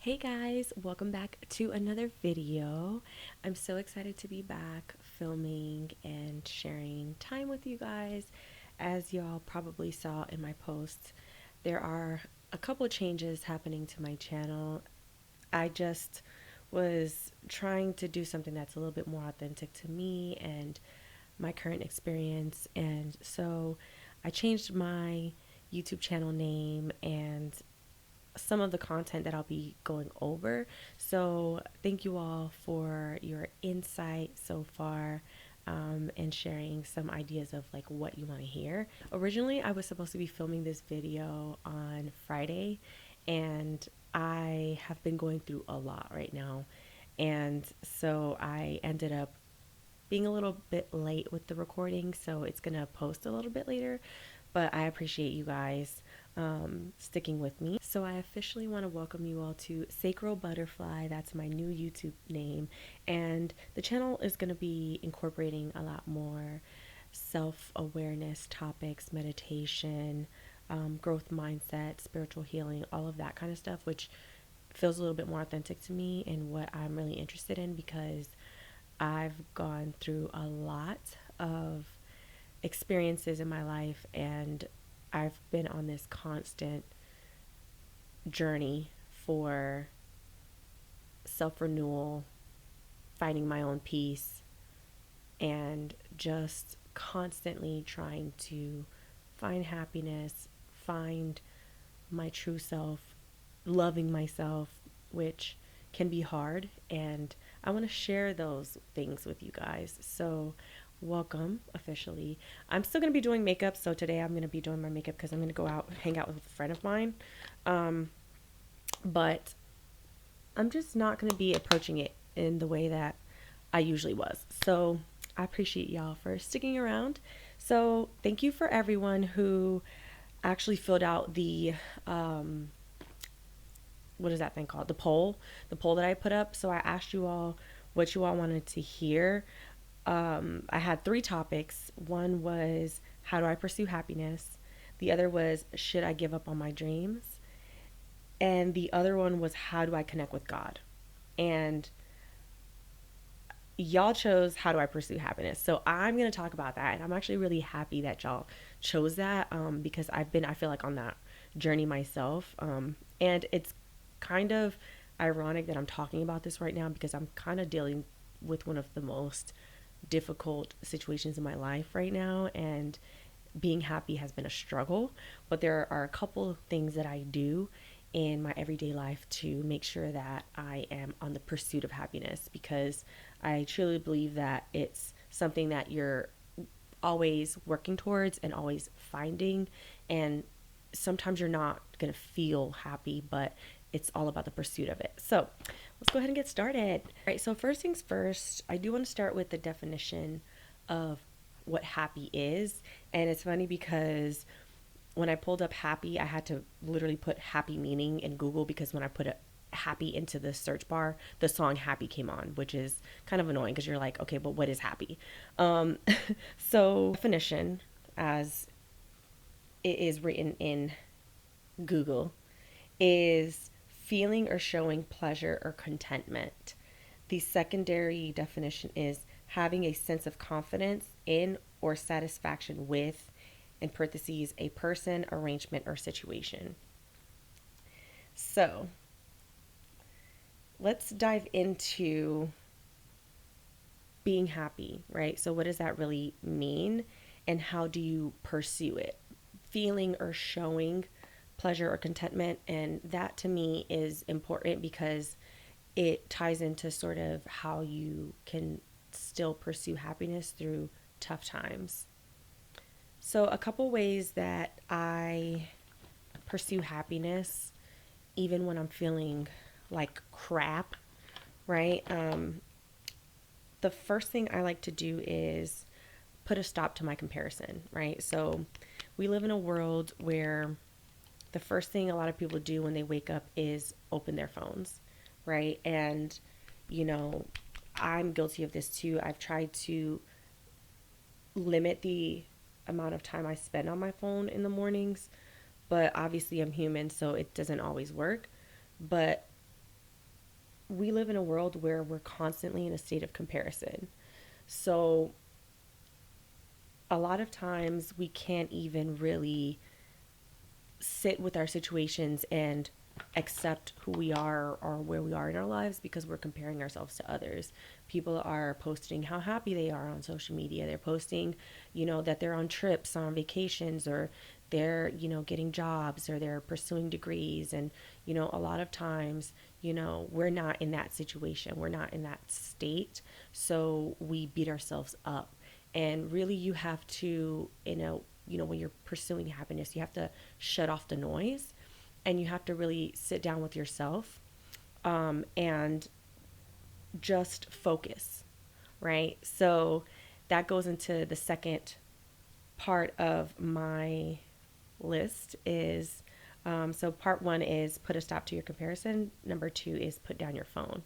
Hey guys, welcome back to another video. I'm so excited to be back filming and sharing time with you guys. As y'all probably saw in my posts, there are a couple changes happening to my channel. I just was trying to do something that's a little bit more authentic to me and my current experience, and so I changed my YouTube channel name and some of the content that I'll be going over. So, thank you all for your insight so far, and sharing some ideas of like what you want to hear. Originally, I was supposed to be filming this video on Friday, and I have been going through a lot right now. And so I ended up being a little bit late with the recording, so it's gonna post a little bit later. But I appreciate you guys sticking with me. So I officially want to welcome you all to Sacral Butterfly. That's my new YouTube name, and the channel is going to be incorporating a lot more self-awareness topics, meditation, growth mindset, spiritual healing, all of that kind of stuff, which feels a little bit more authentic to me and what I'm really interested in, because I've gone through a lot of experiences in my life, and I've been on this constant journey for self renewal, finding my own peace, and just constantly trying to find happiness, find my true self, loving myself, which can be hard. And I want to share those things with you guys. So, welcome officially. I'm still going to be doing makeup. So, today I'm going to be doing my makeup because I'm going to go out, hang out with a friend of mine. But I'm just not going to be approaching it in the way that I usually was. So, I appreciate y'all for sticking around. So, thank you for everyone who actually filled out the what is that thing called? The poll that I put up. So I asked you all what you all wanted to hear. I had three topics. One was, how do I pursue happiness? The other was, should I give up on my dreams? And the other one was, how do I connect with God? And y'all chose, how do I pursue happiness? So I'm going to talk about that. And I'm actually really happy that y'all chose that, because I feel like, on that journey myself. And it's kind of ironic that I'm talking about this right now, because I'm kind of dealing with one of the most difficult situations in my life right now. And being happy has been a struggle. But there are a couple of things that I do in my everyday life to make sure that I am on the pursuit of happiness, because I truly believe that it's something that you're always working towards and always finding. And sometimes you're not going to feel happy, but it's all about the pursuit of it. So let's go ahead and get started. All right, so first things first, I do want to start with the definition of what happy is. And it's funny because when I pulled up happy, I had to literally put happy meaning in Google, because when I put a happy into the search bar, the song Happy came on, which is kind of annoying because you're like, okay, but what is happy? Um, so, definition as it is written in Google is feeling or showing pleasure or contentment. The secondary definition is having a sense of confidence in or satisfaction with, in parentheses, a person, arrangement, or situation. So let's dive into being happy, right? So, what does that really mean? And how do you pursue it? Feeling or showing pleasure or contentment. And that to me is important because it ties into sort of how you can still pursue happiness through tough times. So, a couple ways that I pursue happiness, even when I'm feeling like crap, right? The first thing I like to do is put a stop to my comparison, right? So, we live in a world where the first thing a lot of people do when they wake up is open their phones, right? And, you know, I'm guilty of this too. I've tried to limit the amount of time I spend on my phone in the mornings, but obviously I'm human, so it doesn't always work. But we live in a world where we're constantly in a state of comparison. So a lot of times we can't even really sit with our situations and accept who we are or where we are in our lives because we're comparing ourselves to others. People are posting how happy they are on social media. They're posting, that they're on trips, on vacations, or they're, getting jobs or they're pursuing degrees. And, a lot of times, we're not in that situation. We're not in that state. So we beat ourselves up. And really, you have to, when you're pursuing happiness, you have to shut off the noise and you have to really sit down with yourself, and just focus, right? So that goes into the second part of my list is, so part one is put a stop to your comparison. Number two is put down your phone.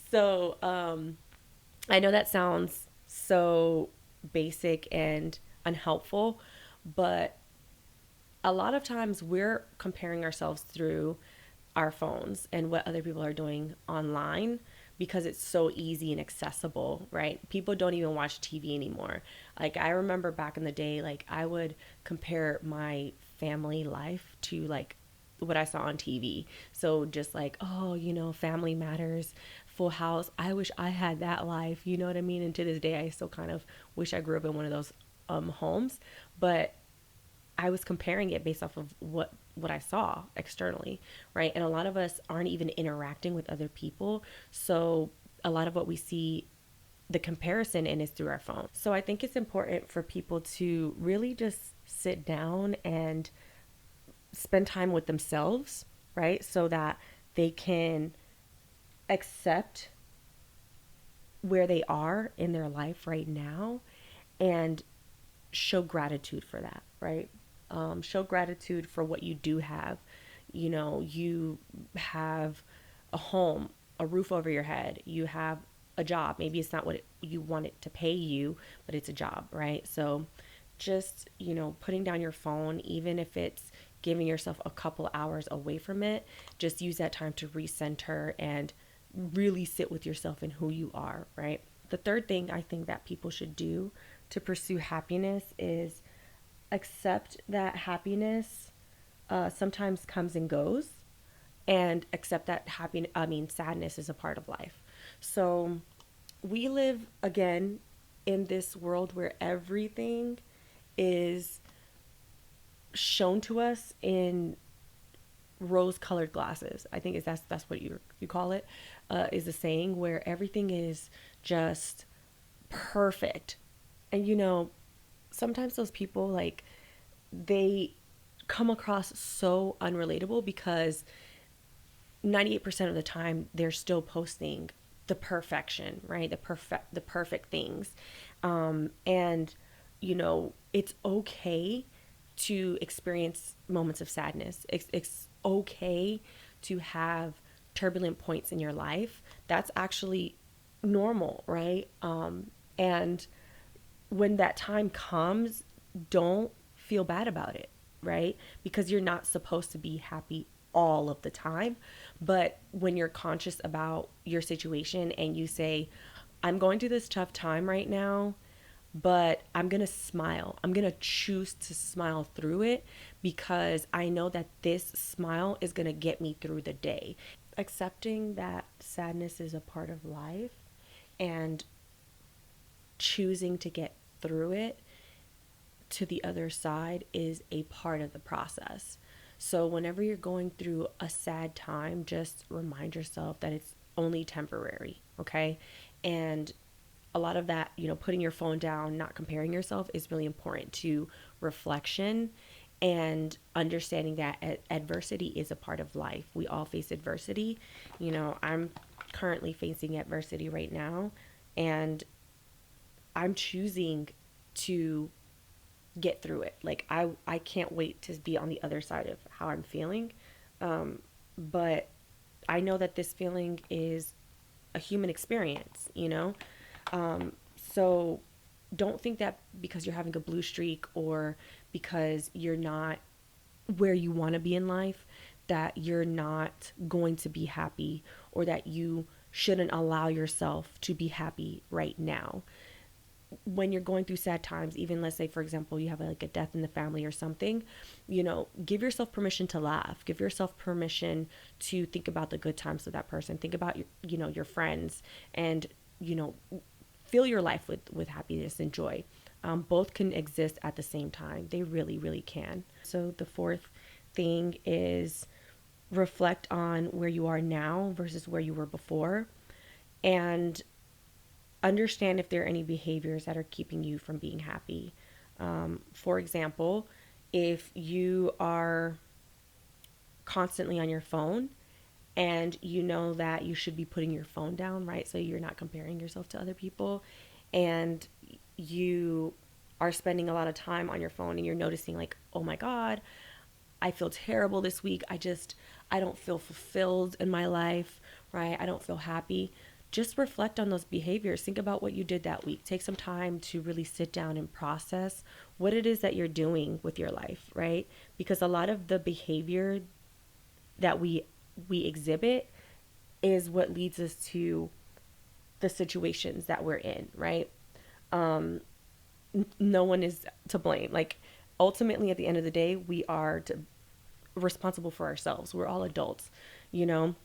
So I know that sounds so basic and unhelpful, but a lot of times we're comparing ourselves through our phones and what other people are doing online because it's so easy and accessible, right? People don't even watch TV anymore. Like I remember back in the day, like I would compare my family life to like what I saw on TV. So just like, oh, Family Matters, Full House. I wish I had that life. You know what I mean? And to this day, I still kind of wish I grew up in one of those homes. But I was comparing it based off of what I saw externally, right? And a lot of us aren't even interacting with other people. So a lot of what we see the comparison in is through our phone. So I think it's important for people to really just sit down and spend time with themselves, right? So that they can accept where they are in their life right now and show gratitude for that, right? Show gratitude for what you do have. You have a home, a roof over your head, you have a job. Maybe it's not what you want it to pay you, but it's a job, right? So just, putting down your phone, even if it's giving yourself a couple hours away from it, just use that time to recenter and really sit with yourself and who you are, right? The third thing I think that people should do to pursue happiness is accept that happiness sometimes comes and goes, and accept that sadness is a part of life. So we live again in this world where everything is shown to us in rose colored glasses. I think is that's what you call it, is a saying where everything is just perfect. And sometimes those people, like, they come across so unrelatable because 98% of the time they're still posting the perfection, right? The perfect things. And it's okay to experience moments of sadness. It's okay to have turbulent points in your life. That's actually normal, right? And when that time comes, don't feel bad about it, right? Because you're not supposed to be happy all of the time. But when you're conscious about your situation and you say, I'm going through this tough time right now, but I'm going to smile. I'm going to choose to smile through it because I know that this smile is going to get me through the day. Accepting that sadness is a part of life and choosing to get through it to the other side is a part of the process. So whenever you're going through a sad time, just remind yourself that it's only temporary, okay? And a lot of that, putting your phone down, not comparing yourself is really important to reflection and understanding that adversity is a part of life. We all face adversity. I'm currently facing adversity right now, and I'm choosing to get through it. Like I can't wait to be on the other side of how I'm feeling. But I know that this feeling is a human experience. So don't think that because you're having a blue streak or because you're not where you want to be in life, that you're not going to be happy, or that you shouldn't allow yourself to be happy right now. When you're going through sad times, even let's say, for example, you have like a death in the family or something, give yourself permission to laugh. Give yourself permission to think about the good times with that person. Think about your friends, and, you know, fill your life with happiness and joy. Both can exist at the same time. They really, really can. So the fourth thing is reflect on where you are now versus where you were before, and understand if there are any behaviors that are keeping you from being happy. For example, if you are constantly on your phone and you know that you should be putting your phone down, right? So you're not comparing yourself to other people, and you are spending a lot of time on your phone and you're noticing, like, oh my God, I feel terrible this week. I don't feel fulfilled in my life, right? I don't feel happy. Just reflect on those behaviors. Think about what you did that week. Take some time to really sit down and process what it is that you're doing with your life, right? Because a lot of the behavior that we exhibit is what leads us to the situations that we're in, right? No one is to blame. Like, ultimately, at the end of the day, we are responsible for ourselves. We're all adults, you know?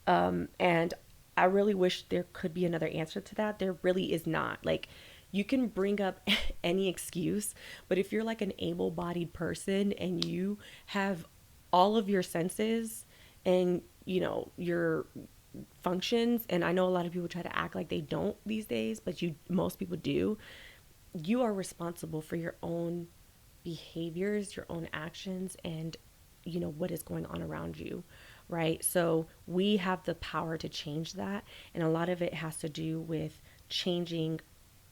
And I really wish there could be another answer to that. There really is not. Like, you can bring up any excuse, but if you're like an able-bodied person and you have all of your senses and, your functions, and I know a lot of people try to act like they don't these days, but most people do. You are responsible for your own behaviors, your own actions, and what is going on around you, right? So we have the power to change that, and a lot of it has to do with changing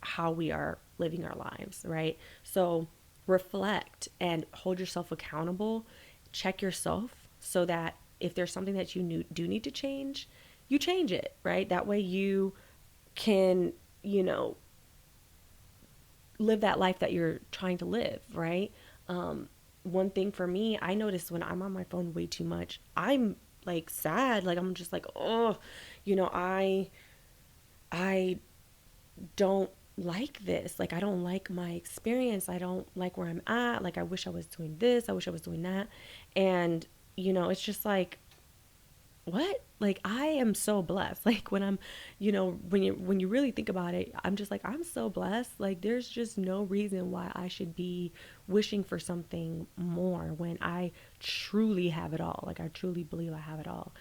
how we are living our lives, right? So reflect and hold yourself accountable. Check yourself so that if there's something that do need to change, you change it, right? That way you can, live that life that you're trying to live, right? One thing for me, I notice when I'm on my phone way too much, I'm like sad. Like, I'm just like, oh, I don't like this. Like, I don't like my experience. I don't like where I'm at. Like, I wish I was doing this. I wish I was doing that. And, it's just like, what? Like, I am so blessed. Like, when I'm, when you really think about it, I'm just like, I'm so blessed. Like, there's just no reason why I should be wishing for something more when I truly have it all. Like, I truly believe I have it all.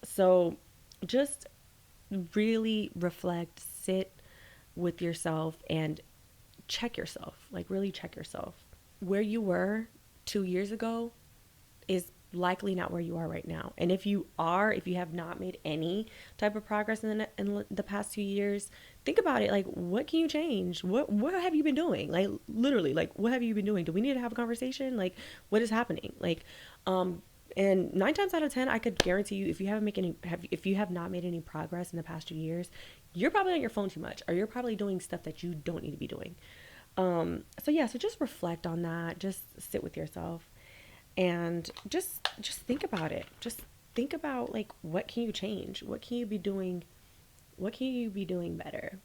So just really reflect, sit with yourself, and check yourself. Like, really check yourself. Where you were 2 years ago is likely not where you are right now. And if you have not made any type of progress in the past 2 years, think about it. Like, what can you change? What have you been doing? Like, literally, like, what have you been doing? Do we need to have a conversation? Like, what is happening? Like, and 9 times out of 10, I could guarantee you, if you have not made any progress in the past 2 years, you're probably on your phone too much, or you're probably doing stuff that you don't need to be doing. So just reflect on that. Just sit with yourself and just think about it. Just think about, like, what can you change? What can you be doing? What can you be doing better?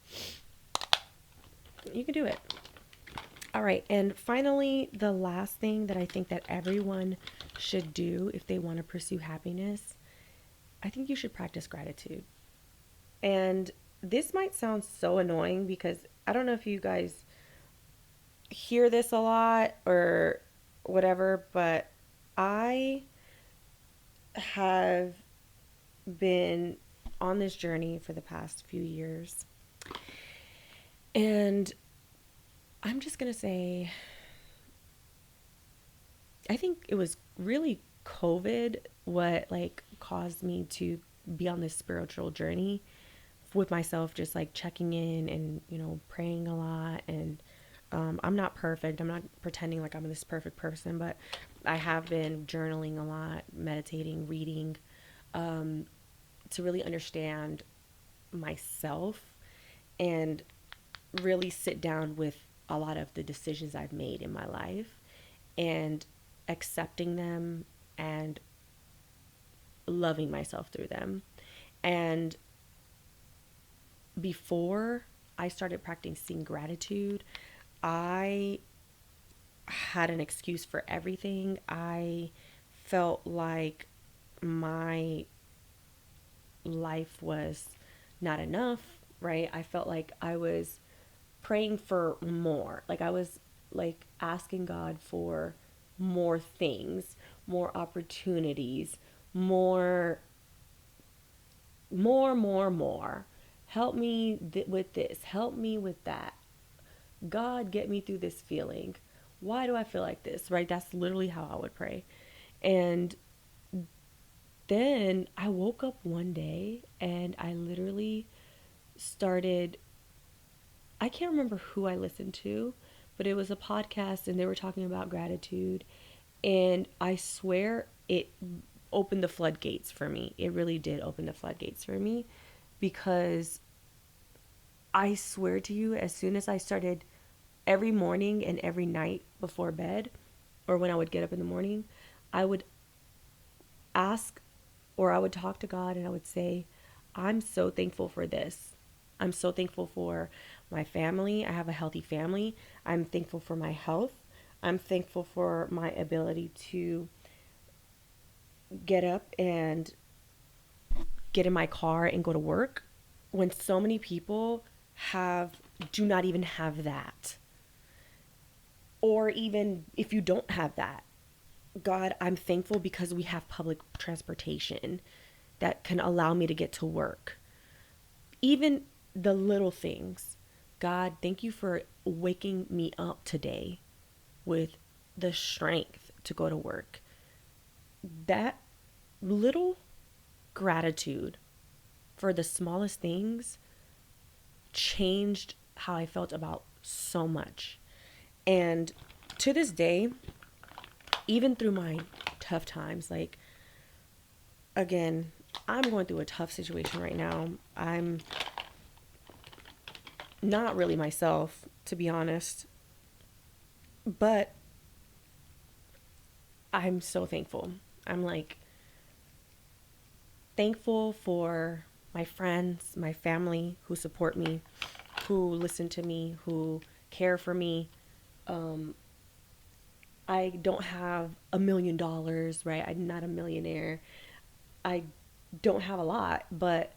You can do it. All right. And finally, the last thing that I think that everyone should do if they want to pursue happiness, I think you should practice gratitude. And this might sound so annoying because I don't know if you guys hear this a lot or whatever, but I have been on this journey for the past few years. And I'm just going to say, I think it was really COVID what, like, caused me to be on this spiritual journey with myself, just like checking in and, praying a lot. And I'm not perfect. I'm not pretending like I'm this perfect person, but I have been journaling a lot, meditating, reading, to really understand myself and really sit down with a lot of the decisions I've made in my life and accepting them and loving myself through them. And before I started practicing gratitude, I had an excuse for everything. I felt like my life was not enough, right? I felt like I was praying for more. Like I was like asking God for more things, more opportunities, more, more. Help me with this. Help me with that. God, get me through this feeling. Why do I feel like this? Right? That's literally how I would pray. And then I woke up one day and I literally started, I can't remember who I listened to, but it was a podcast and they were talking about gratitude. And I swear it opened the floodgates for me. It really did open the floodgates for me because I swear to you, as soon as I started every morning and every night before bed, or when I would get up in the morning, I would ask or I would talk to God and I would say, I'm so thankful for this. I'm so thankful for my family. I have a healthy family. I'm thankful for my health. I'm thankful for my ability to get up and get in my car and go to work when so many people do not even have that. Or even if you don't have that, God, I'm thankful because we have public transportation that can allow me to get to work. Even the little things. God, thank you for waking me up today with the strength to go to work. That little gratitude for the smallest things changed how I felt about so much. And to this day, even through my tough times, like, again, I'm going through a tough situation right now. I'm not really myself, to be honest, but I'm so thankful. I'm like thankful for my friends, my family who support me, who listen to me, who care for me. Um, I don't have $1 million, right? I'm not a millionaire. I don't have a lot, but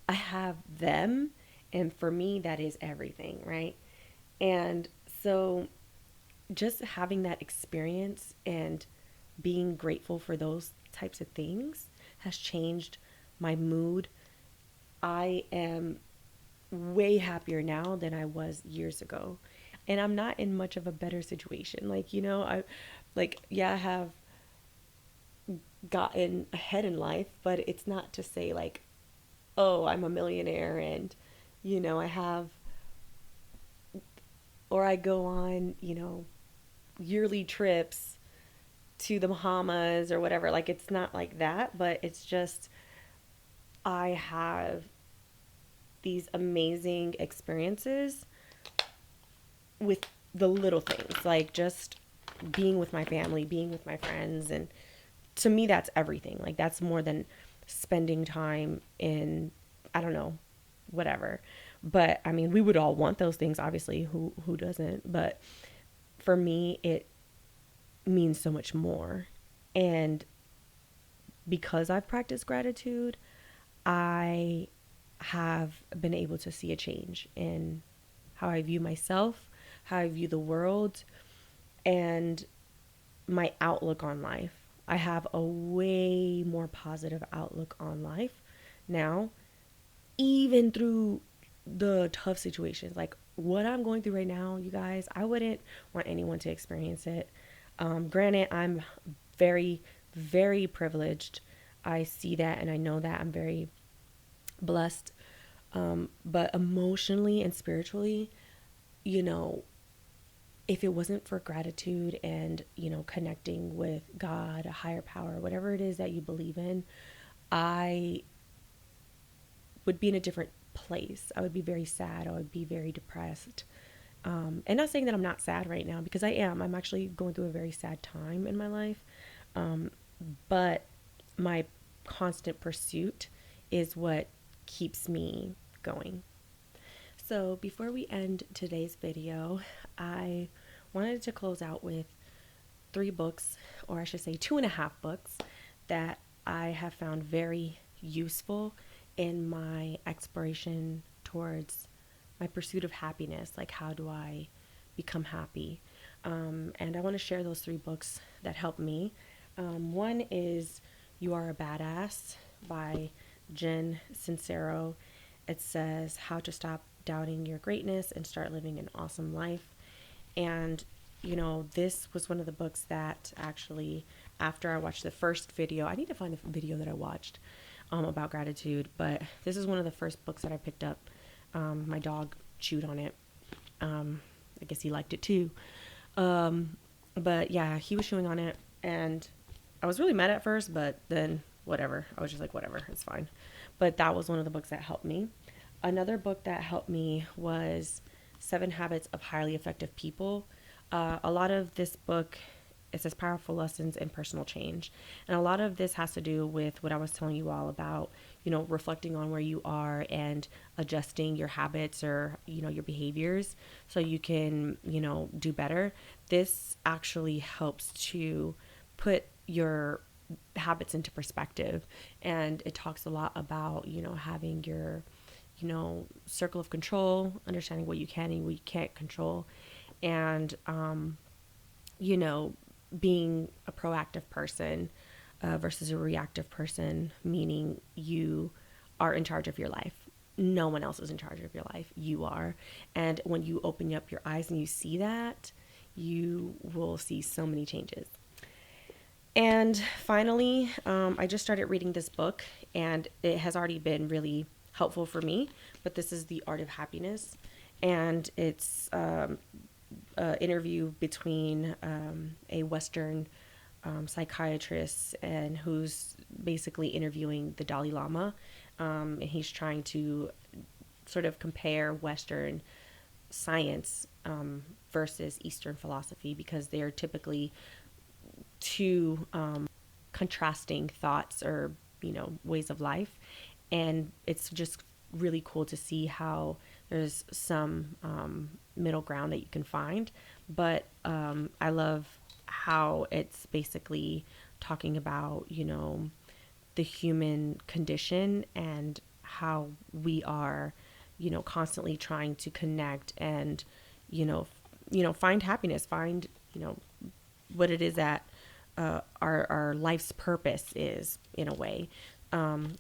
I have them. And for me, that is everything, right? And so just having that experience and being grateful for those types of things has changed my mood. I am way happier now than I was years ago. And I'm not in much of a better situation. Like, I have gotten ahead in life, but it's not to say like, oh, I'm a millionaire and, I have, or I go on, yearly trips to the Bahamas or whatever. Like, it's not like that, but it's just, I have these amazing experiences with the little things, like just being with my family, being with my friends. And to me, that's everything. Like, that's more than spending time in, I don't know, whatever. But I mean, we would all want those things, obviously. Who doesn't? But for me, it means so much more. And because I've practiced gratitude, I have been able to see a change in how I view myself, how I view the world, and my outlook on life. I have a way more positive outlook on life now, even through the tough situations. Like what I'm going through right now, you guys, I wouldn't want anyone to experience it. Granted, I'm very, very privileged. I see that and I know that I'm very blessed. But emotionally and spiritually, you know, if it wasn't for gratitude and, connecting with God, a higher power, whatever it is that you believe in, I would be in a different place. I would be very sad. I would be very depressed. And not saying that I'm not sad right now, because I am. I'm actually going through a very sad time in my life. But my constant pursuit is what keeps me going. So before we end today's video, I wanted to close out with 3 books, or I should say 2.5 books, that I have found very useful in my exploration towards my pursuit of happiness. Like, how do I become happy? And I want to share those 3 books that helped me. One is You Are a Badass by Jen Sincero. It says how to stop doubting your greatness and start living an awesome life. And this was one of the books that actually, after I watched the first video, I need to find the video that I watched about gratitude, but this is one of the first books that I picked up. My dog chewed on it. I guess he liked it too. But yeah, he was chewing on it, and I was really mad at first, but then whatever. I was just like, whatever, it's fine. But that was one of the books that helped me. Another book that helped me was 7 Habits of Highly Effective People. A lot of this book, it says powerful lessons in personal change. And a lot of this has to do with what I was telling you all about, reflecting on where you are and adjusting your habits or, your behaviors so you can, do better. This actually helps to put your habits into perspective. And it talks a lot about, having your, circle of control, understanding what you can and what you can't control. And, being a proactive person versus a reactive person, meaning you are in charge of your life. No one else is in charge of your life. You are. And when you open up your eyes and you see that, you will see so many changes. And finally, I just started reading this book, and it has already been really helpful for me. But this is The Art of Happiness, and it's interview between a Western psychiatrist and who's basically interviewing the Dalai Lama, and he's trying to sort of compare Western science versus Eastern philosophy, because they're typically two contrasting thoughts or ways of life. And it's just really cool to see how there's some middle ground that you can find. But I love how it's basically talking about, the human condition and how we are, constantly trying to connect and, find happiness, find, what it is that our life's purpose is, in a way.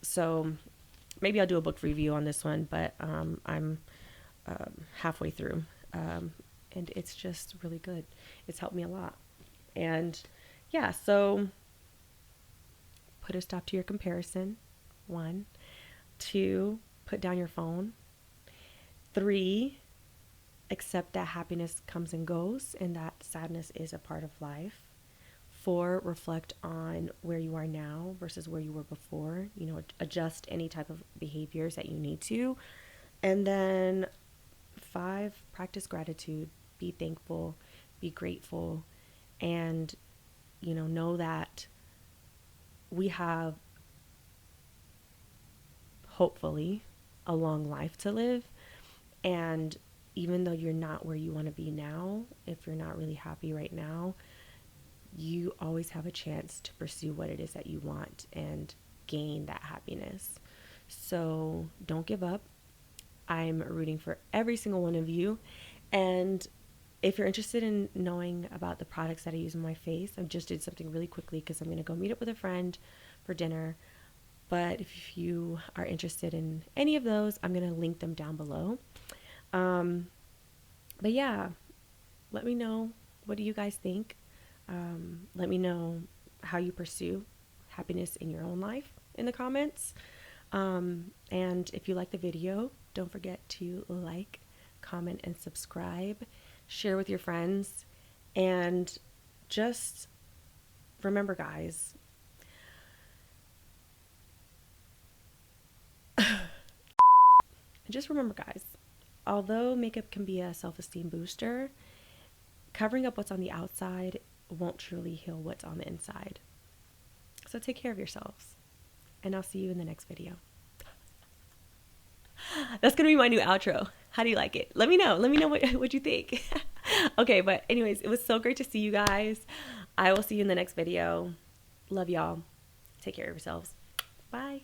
So maybe I'll do a book review on this one, but I'm halfway through, and it's just really good. It's helped me a lot. And yeah, so put a stop to your comparison. 1, 2, put down your phone. 3, accept that happiness comes and goes and that sadness is a part of life. 4, reflect on where you are now versus where you were before. Adjust any type of behaviors that you need to. And then 5, practice gratitude. Be thankful, be grateful, and, know that we have, hopefully, a long life to live. And even though you're not where you want to be now, if you're not really happy right now, you always have a chance to pursue what it is that you want and gain that happiness. So don't give up. I'm rooting for every single one of you. And if you're interested in knowing about the products that I use on my face, I just did something really quickly because I'm going to go meet up with a friend for dinner. But if you are interested in any of those, I'm going to link them down below. But yeah, let me know. What do you guys think? Let me know how you pursue happiness in your own life in the comments. And if you like the video, don't forget to like, comment, and subscribe. Share with your friends. And just remember, guys, although makeup can be a self-esteem booster, covering up what's on the outside won't truly heal what's on the inside. So take care of yourselves. and I'll see you in the next video. That's gonna be my new outro. How do you like it? Let me know. Let me know what you think. Okay, but anyways, it was so great to see you guys. I will see you in the next video. Love y'all. Take care of yourselves. Bye.